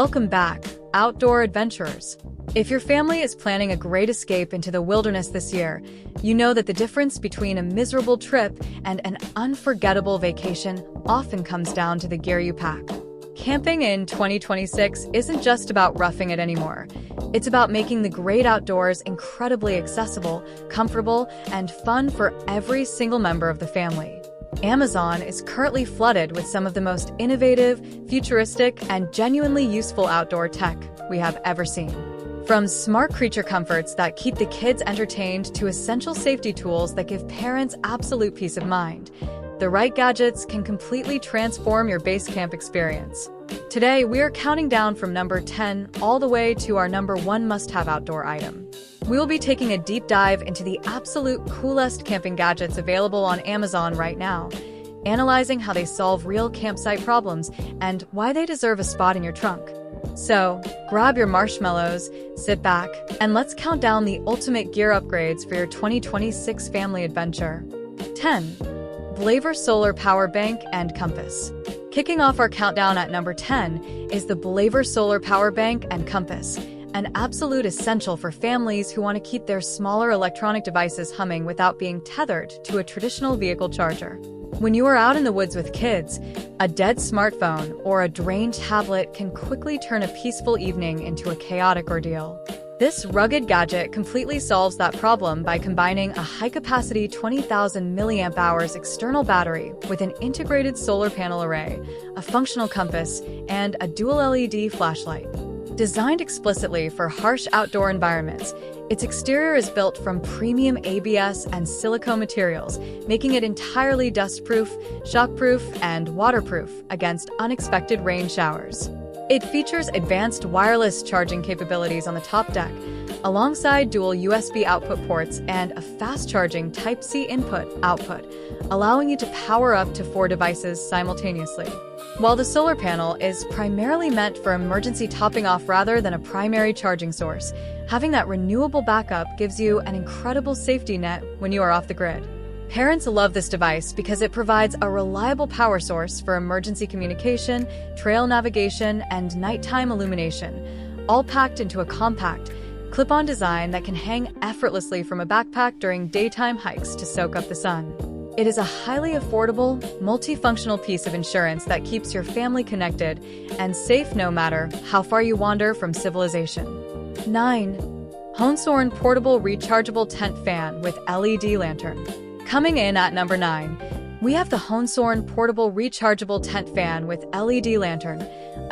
Welcome back, outdoor adventurers. If your family is planning a great escape into the wilderness this year, you know that the difference between a miserable trip and an unforgettable vacation often comes down to the gear you pack. Camping in 2026 isn't just about roughing it anymore. It's about making the great outdoors incredibly accessible, comfortable, and fun for every single member of the family. Amazon is currently flooded with some of the most innovative, futuristic, and genuinely useful outdoor tech we have ever seen. From smart creature comforts that keep the kids entertained to essential safety tools that give parents absolute peace of mind, the right gadgets can completely transform your base camp experience. Today, we are counting down from number 10 all the way to our number 1 must-have outdoor item. We will be taking a deep dive into the absolute coolest camping gadgets available on Amazon right now, analyzing how they solve real campsite problems and why they deserve a spot in your trunk. So, grab your marshmallows, sit back, and let's count down the ultimate gear upgrades for your 2026 family adventure. 10. BLAVOR Solar Power Bank and Compass. Kicking off our countdown at number 10 is the BLAVOR Solar Power Bank and Compass, an absolute essential for families who want to keep their smaller electronic devices humming without being tethered to a traditional vehicle charger. When you are out in the woods with kids, a dead smartphone or a drained tablet can quickly turn a peaceful evening into a chaotic ordeal. This rugged gadget completely solves that problem by combining a high-capacity 20,000 mAh external battery with an integrated solar panel array, a functional compass, and a dual LED flashlight. Designed explicitly for harsh outdoor environments, its exterior is built from premium ABS and silicone materials, making it entirely dust-proof, shock-proof, and waterproof against unexpected rain showers. It features advanced wireless charging capabilities on the top deck, alongside dual USB output ports and a fast-charging Type-C input-output, allowing you to power up to 4 devices simultaneously. While the solar panel is primarily meant for emergency topping off rather than a primary charging source, having that renewable backup gives you an incredible safety net when you are off the grid. Parents love this device because it provides a reliable power source for emergency communication, trail navigation, and nighttime illumination, all packed into a compact, clip-on design that can hang effortlessly from a backpack during daytime hikes to soak up the sun. It is a highly affordable, multifunctional piece of insurance that keeps your family connected and safe no matter how far you wander from civilization. 9. Honesorn Portable Rechargeable Tent Fan with LED Lantern. Coming in at number 9, we have the Honesorn Portable Rechargeable Tent Fan with LED Lantern,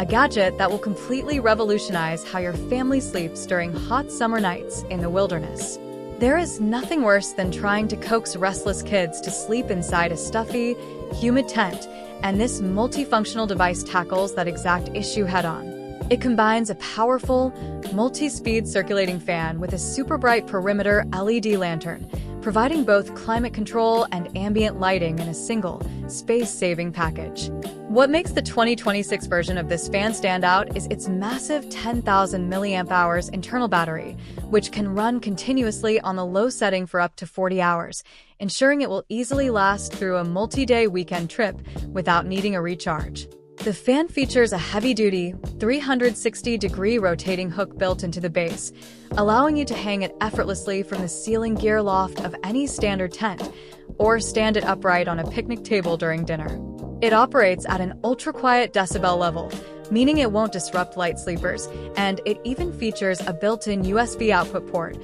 a gadget that will completely revolutionize how your family sleeps during hot summer nights in the wilderness. There is nothing worse than trying to coax restless kids to sleep inside a stuffy, humid tent, and this multifunctional device tackles that exact issue head-on. It combines a powerful, multi-speed circulating fan with a super bright perimeter LED lantern, providing both climate control and ambient lighting in a single, space-saving package. What makes the 2026 version of this fan stand out is its massive 10,000 mAh internal battery, which can run continuously on the low setting for up to 40 hours, ensuring it will easily last through a multi-day weekend trip without needing a recharge. The fan features a heavy-duty, 360-degree rotating hook built into the base, allowing you to hang it effortlessly from the ceiling gear loft of any standard tent, or stand it upright on a picnic table during dinner. It operates at an ultra-quiet decibel level, meaning it won't disrupt light sleepers, and it even features a built-in USB output port,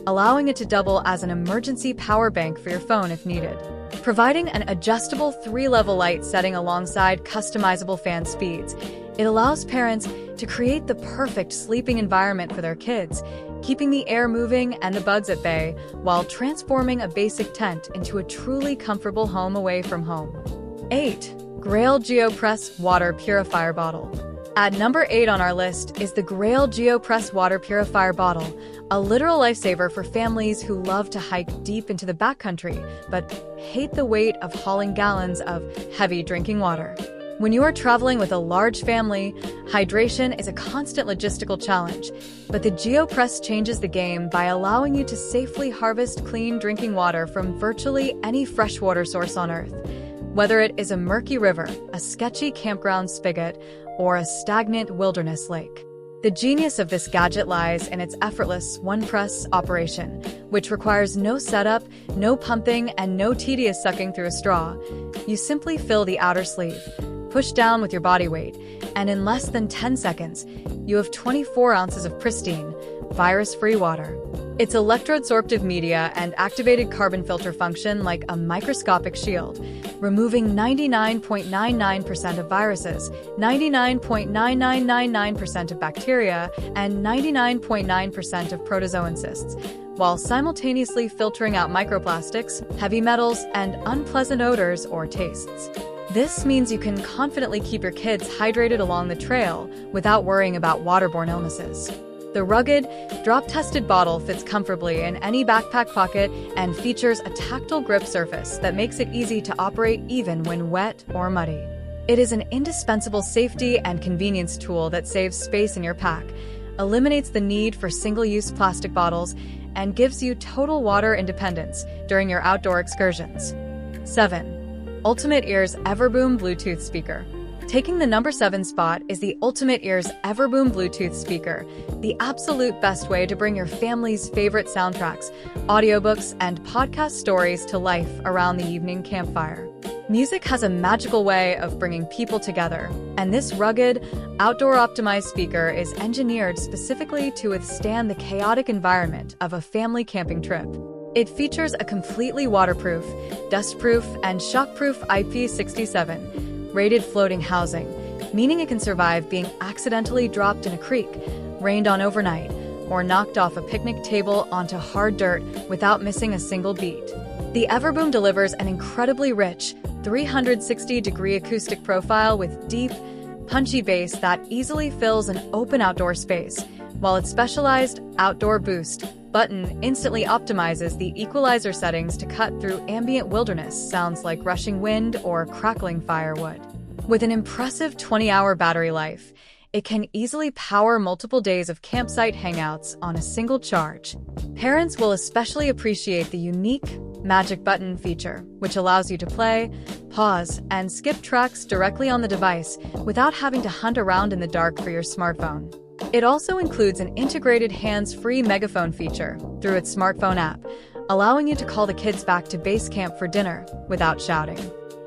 allowing it to double as an emergency power bank for your phone if needed. Providing an adjustable 3-level light setting alongside customizable fan speeds, it allows parents to create the perfect sleeping environment for their kids, keeping the air moving and the bugs at bay, while transforming a basic tent into a truly comfortable home away from home. 8. Grail GeoPress Water Purifier Bottle. At number 8 on our list is the Grail GeoPress Water Purifier Bottle, a literal lifesaver for families who love to hike deep into the backcountry, but hate the weight of hauling gallons of heavy drinking water. When you are traveling with a large family, hydration is a constant logistical challenge, but the GeoPress changes the game by allowing you to safely harvest clean drinking water from virtually any freshwater source on Earth. Whether it is a murky river, a sketchy campground spigot, or a stagnant wilderness lake. The genius of this gadget lies in its effortless one-press operation, which requires no setup, no pumping, and no tedious sucking through a straw. You simply fill the outer sleeve, push down with your body weight, and in less than 10 seconds, you have 24 ounces of pristine, virus-free water. Its electroadsorptive media and activated carbon filter function like a microscopic shield, removing 99.99% of viruses, 99.9999% of bacteria, and 99.9% of protozoan cysts, while simultaneously filtering out microplastics, heavy metals, and unpleasant odors or tastes. This means you can confidently keep your kids hydrated along the trail without worrying about waterborne illnesses. The rugged, drop-tested bottle fits comfortably in any backpack pocket and features a tactile grip surface that makes it easy to operate even when wet or muddy. It is an indispensable safety and convenience tool that saves space in your pack, eliminates the need for single-use plastic bottles, and gives you total water independence during your outdoor excursions. 7. Ultimate Ears Everboom Bluetooth Speaker. Taking the number 7 spot is the Ultimate Ears Everboom Bluetooth speaker, the absolute best way to bring your family's favorite soundtracks, audiobooks, and podcast stories to life around the evening campfire. Music has a magical way of bringing people together, and this rugged, outdoor-optimized speaker is engineered specifically to withstand the chaotic environment of a family camping trip. It features a completely waterproof, dustproof, and shockproof IP67 rated floating housing, meaning it can survive being accidentally dropped in a creek, rained on overnight, or knocked off a picnic table onto hard dirt without missing a single beat. The Everboom delivers an incredibly rich, 360-degree acoustic profile with deep, punchy bass that easily fills an open outdoor space, while its specialized Outdoor Boost button instantly optimizes the equalizer settings to cut through ambient wilderness sounds like rushing wind or crackling firewood. With an impressive 20-hour battery life, it can easily power multiple days of campsite hangouts on a single charge. Parents will especially appreciate the unique Magic Button feature, which allows you to play, pause, and skip tracks directly on the device without having to hunt around in the dark for your smartphone. It also includes an integrated hands-free megaphone feature through its smartphone app, allowing you to call the kids back to base camp for dinner without shouting.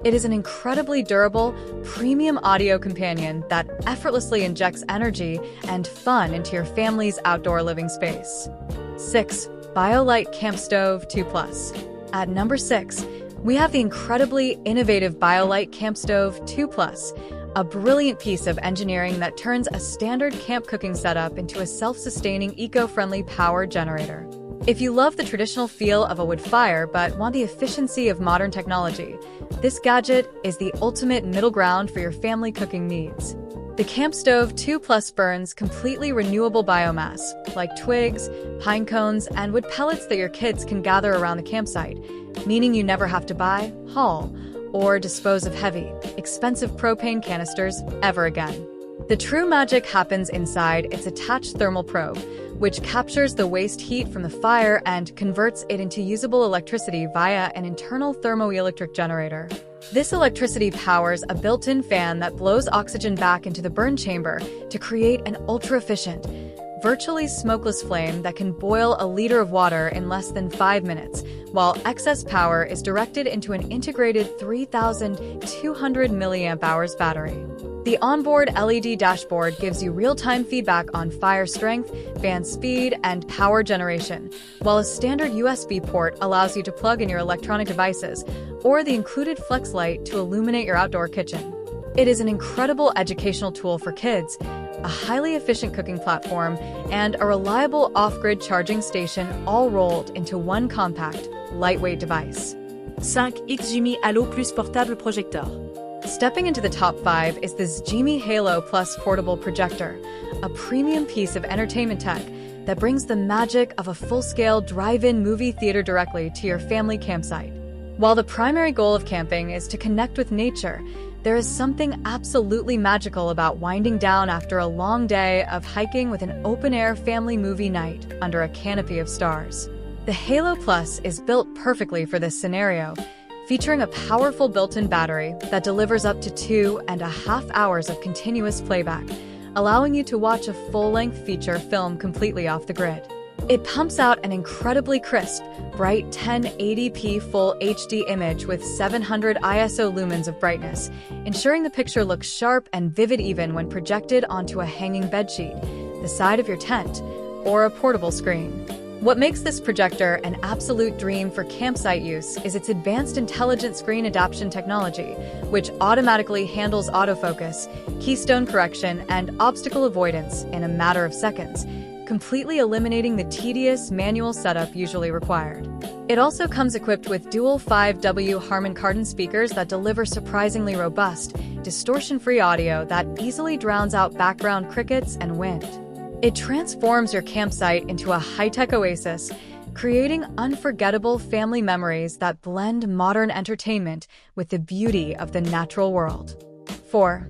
It is an incredibly durable, premium audio companion that effortlessly injects energy and fun into your family's outdoor living space. 6. BioLite Camp Stove 2 Plus. At number 6, we have the incredibly innovative BioLite Camp Stove 2 Plus, a brilliant piece of engineering that turns a standard camp cooking setup into a self-sustaining, eco-friendly power generator. If you love the traditional feel of a wood fire but want the efficiency of modern technology, this gadget is the ultimate middle ground for your family cooking needs. The Camp Stove 2 Plus burns completely renewable biomass, like twigs, pine cones, and wood pellets that your kids can gather around the campsite, meaning you never have to buy, haul, or dispose of heavy, expensive propane canisters ever again. The true magic happens inside its attached thermal probe, which captures the waste heat from the fire and converts it into usable electricity via an internal thermoelectric generator. This electricity powers a built-in fan that blows oxygen back into the burn chamber to create an ultra-efficient, virtually smokeless flame that can boil a liter of water in less than 5 minutes, while excess power is directed into an integrated 3,200 mAh battery. The onboard LED dashboard gives you real-time feedback on fire strength, fan speed, and power generation, while a standard USB port allows you to plug in your electronic devices or the included flex light to illuminate your outdoor kitchen. It is an incredible educational tool for kids, a highly efficient cooking platform, and a reliable off-grid charging station all rolled into one compact, lightweight device. 5. XGMI Halo Plus Portable Projector. Stepping into the top 5 is the XGMI Halo Plus Portable Projector, a premium piece of entertainment tech that brings the magic of a full-scale drive-in movie theater directly to your family campsite. While the primary goal of camping is to connect with nature, there is something absolutely magical about winding down after a long day of hiking with an open-air family movie night under a canopy of stars. The Halo Plus is built perfectly for this scenario, featuring a powerful built-in battery that delivers up to 2.5 hours of continuous playback, allowing you to watch a full-length feature film completely off the grid. It pumps out an incredibly crisp, bright 1080p Full HD image with 700 ISO lumens of brightness, ensuring the picture looks sharp and vivid even when projected onto a hanging bedsheet, the side of your tent, or a portable screen. What makes this projector an absolute dream for campsite use is its advanced intelligent screen adaptation technology, which automatically handles autofocus, keystone correction, and obstacle avoidance in a matter of seconds, completely eliminating the tedious manual setup usually required. It also comes equipped with dual 5W Harman Kardon speakers that deliver surprisingly robust, distortion-free audio that easily drowns out background crickets and wind. It transforms your campsite into a high-tech oasis, creating unforgettable family memories that blend modern entertainment with the beauty of the natural world. 4.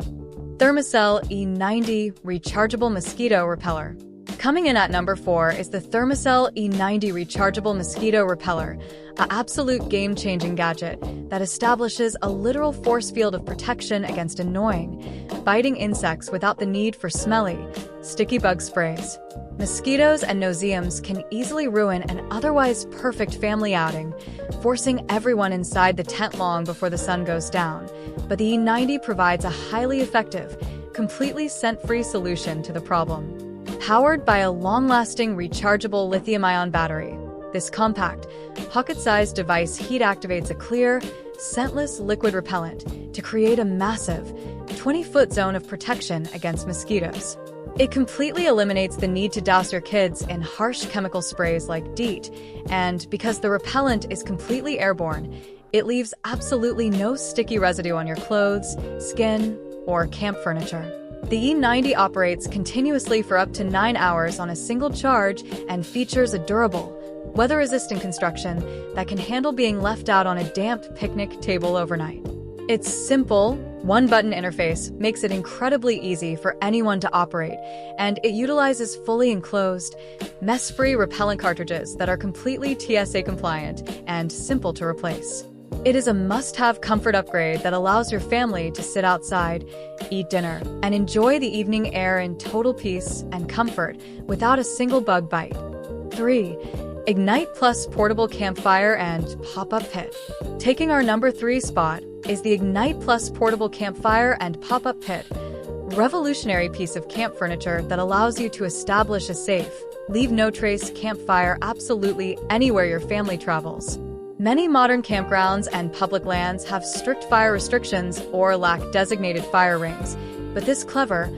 Thermacell E90 Rechargeable Mosquito Repeller. Coming in at number 4 is the Thermacell E90 Rechargeable Mosquito Repeller, an absolute game-changing gadget that establishes a literal force field of protection against annoying, biting insects without the need for smelly, sticky bug sprays. Mosquitoes and nauseums can easily ruin an otherwise perfect family outing, forcing everyone inside the tent long before the sun goes down. But the E90 provides a highly effective, completely scent-free solution to the problem. Powered by a long-lasting rechargeable lithium-ion battery, this compact, pocket-sized device heat activates a clear, scentless liquid repellent to create a massive, 20-foot zone of protection against mosquitoes. It completely eliminates the need to douse your kids in harsh chemical sprays like DEET, and because the repellent is completely airborne, it leaves absolutely no sticky residue on your clothes, skin, or camp furniture. The E90 operates continuously for up to 9 hours on a single charge and features a durable, weather-resistant construction that can handle being left out on a damp picnic table overnight. Its simple, one-button interface makes it incredibly easy for anyone to operate, and it utilizes fully enclosed, mess-free repellent cartridges that are completely TSA compliant and simple to replace. It is a must-have comfort upgrade that allows your family to sit outside, eat dinner, and enjoy the evening air in total peace and comfort without a single bug bite. 3. Ignite Plus Portable Campfire and Pop-Up Pit. Taking our number 3 spot is the Ignite Plus Portable Campfire and Pop-Up Pit, a revolutionary piece of camp furniture that allows you to establish a safe, leave-no-trace campfire absolutely anywhere your family travels. Many modern campgrounds and public lands have strict fire restrictions or lack designated fire rings, but this clever,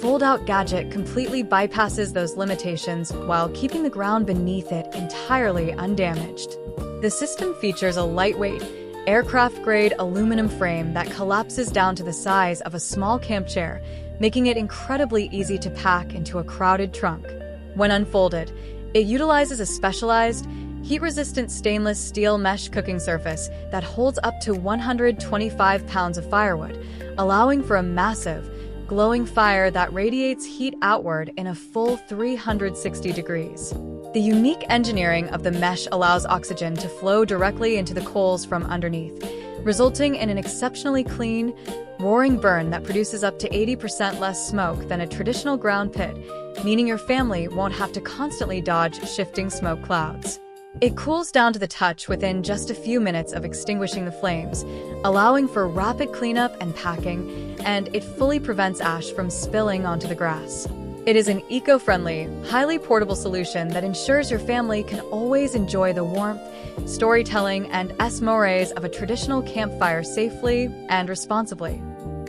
fold-out gadget completely bypasses those limitations while keeping the ground beneath it entirely undamaged. The system features a lightweight, aircraft-grade aluminum frame that collapses down to the size of a small camp chair, making it incredibly easy to pack into a crowded trunk. When unfolded, it utilizes a specialized, heat-resistant stainless steel mesh cooking surface that holds up to 125 pounds of firewood, allowing for a massive, glowing fire that radiates heat outward in a full 360 degrees. The unique engineering of the mesh allows oxygen to flow directly into the coals from underneath, resulting in an exceptionally clean, roaring burn that produces up to 80% less smoke than a traditional ground pit, meaning your family won't have to constantly dodge shifting smoke clouds. It cools down to the touch within just a few minutes of extinguishing the flames, allowing for rapid cleanup and packing, and it fully prevents ash from spilling onto the grass. It is an eco-friendly, highly portable solution that ensures your family can always enjoy the warmth, storytelling, and mores of a traditional campfire safely and responsibly.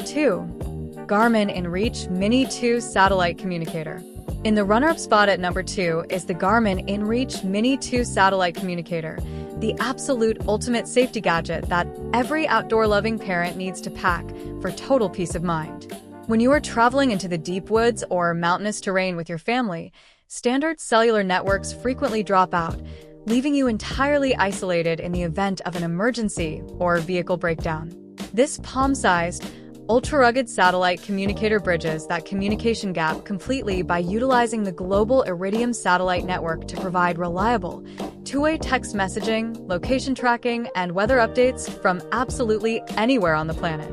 2. Garmin InReach Mini 2 Satellite Communicator. In the runner-up spot at number 2 is the Garmin InReach Mini 2 Satellite Communicator, the absolute ultimate safety gadget that every outdoor-loving parent needs to pack for total peace of mind. When you are traveling into the deep woods or mountainous terrain with your family, standard cellular networks frequently drop out, leaving you entirely isolated in the event of an emergency or vehicle breakdown. This palm-sized, ultra-rugged satellite communicator bridges that communication gap completely by utilizing the global Iridium satellite network to provide reliable, two-way text messaging, location tracking, and weather updates from absolutely anywhere on the planet.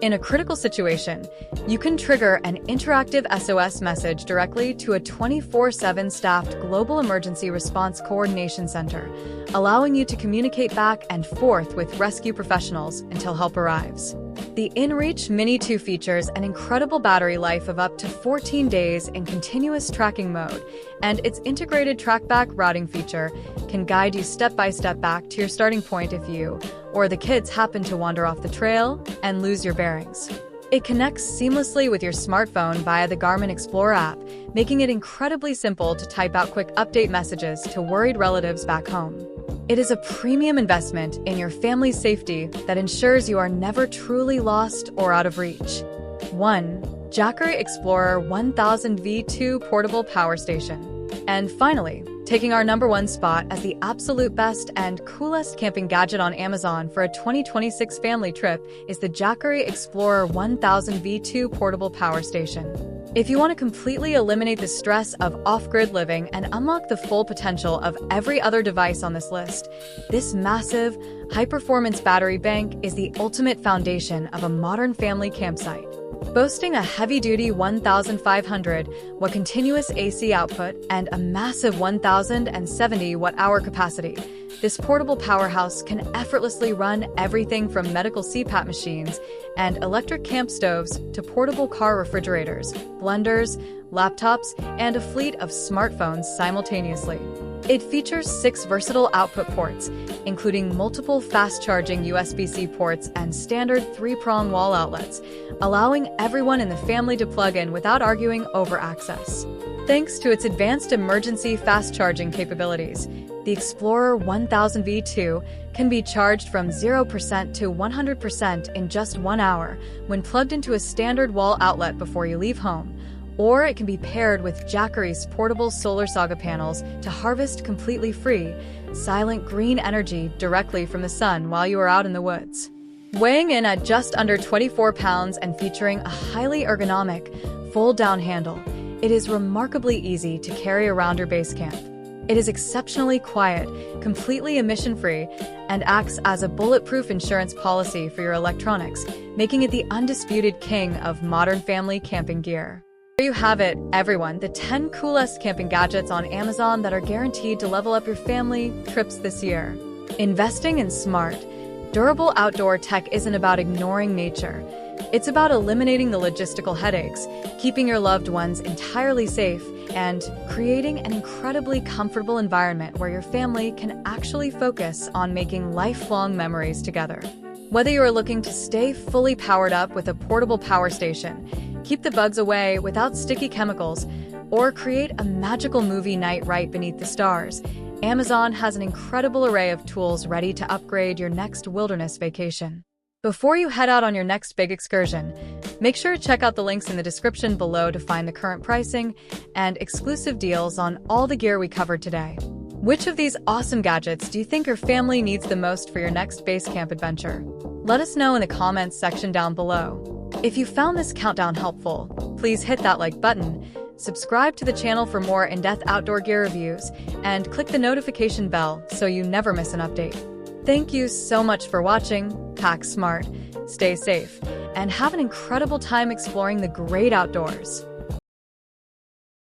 In a critical situation, you can trigger an interactive SOS message directly to a 24/7 staffed Global Emergency Response Coordination Center, allowing you to communicate back and forth with rescue professionals until help arrives. The InReach Mini 2 features an incredible battery life of up to 14 days in continuous tracking mode, and its integrated trackback routing feature can guide you step-by-step back to your starting point if you or the kids happen to wander off the trail and lose your bearings. It connects seamlessly with your smartphone via the Garmin Explorer app, making it incredibly simple to type out quick update messages to worried relatives back home. It is a premium investment in your family's safety that ensures you are never truly lost or out of reach. 1. Jackery Explorer 1000 V2 Portable Power Station. And finally, taking our #1 spot as the absolute best and coolest camping gadget on Amazon for a 2026 family trip is the Jackery Explorer 1000 V2 Portable Power Station. If you want to completely eliminate the stress of off-grid living and unlock the full potential of every other device on this list, this massive, high-performance battery bank is the ultimate foundation of a modern family campsite. Boasting a heavy-duty 1,500-watt continuous AC output and a massive 1,070 watt-hour capacity, this portable powerhouse can effortlessly run everything from medical CPAP machines and electric camp stoves to portable car refrigerators, blenders, laptops, and a fleet of smartphones simultaneously. It features 6 versatile output ports, including multiple fast-charging USB-C ports and standard 3-prong wall outlets, allowing everyone in the family to plug in without arguing over access. Thanks to its advanced emergency fast-charging capabilities, the Explorer 1000 V2 can be charged from 0% to 100% in just 1 hour when plugged into a standard wall outlet before you leave home. Or it can be paired with Jackery's portable solar saga panels to harvest completely free, silent green energy directly from the sun while you are out in the woods. Weighing in at just under 24 pounds and featuring a highly ergonomic, fold-down handle, it is remarkably easy to carry around your base camp. It is exceptionally quiet, completely emission-free, and acts as a bulletproof insurance policy for your electronics, making it the undisputed king of modern family camping gear. There you have it, everyone, the 10 coolest camping gadgets on Amazon that are guaranteed to level up your family trips this year. Investing in smart, durable outdoor tech isn't about ignoring nature. It's about eliminating the logistical headaches, keeping your loved ones entirely safe, and creating an incredibly comfortable environment where your family can actually focus on making lifelong memories together. Whether you are looking to stay fully powered up with a portable power station, keep the bugs away without sticky chemicals, or create a magical movie night right beneath the stars, Amazon has an incredible array of tools ready to upgrade your next wilderness vacation. Before you head out on your next big excursion, make sure to check out the links in the description below to find the current pricing and exclusive deals on all the gear we covered today. Which of these awesome gadgets do you think your family needs the most for your next base camp adventure? Let us know in the comments section down below. If you found this countdown helpful, please hit that like button, subscribe to the channel for more in-depth outdoor gear reviews, and click the notification bell so you never miss an update. Thank you so much for watching. Pack smart, stay safe, and have an incredible time exploring the great outdoors.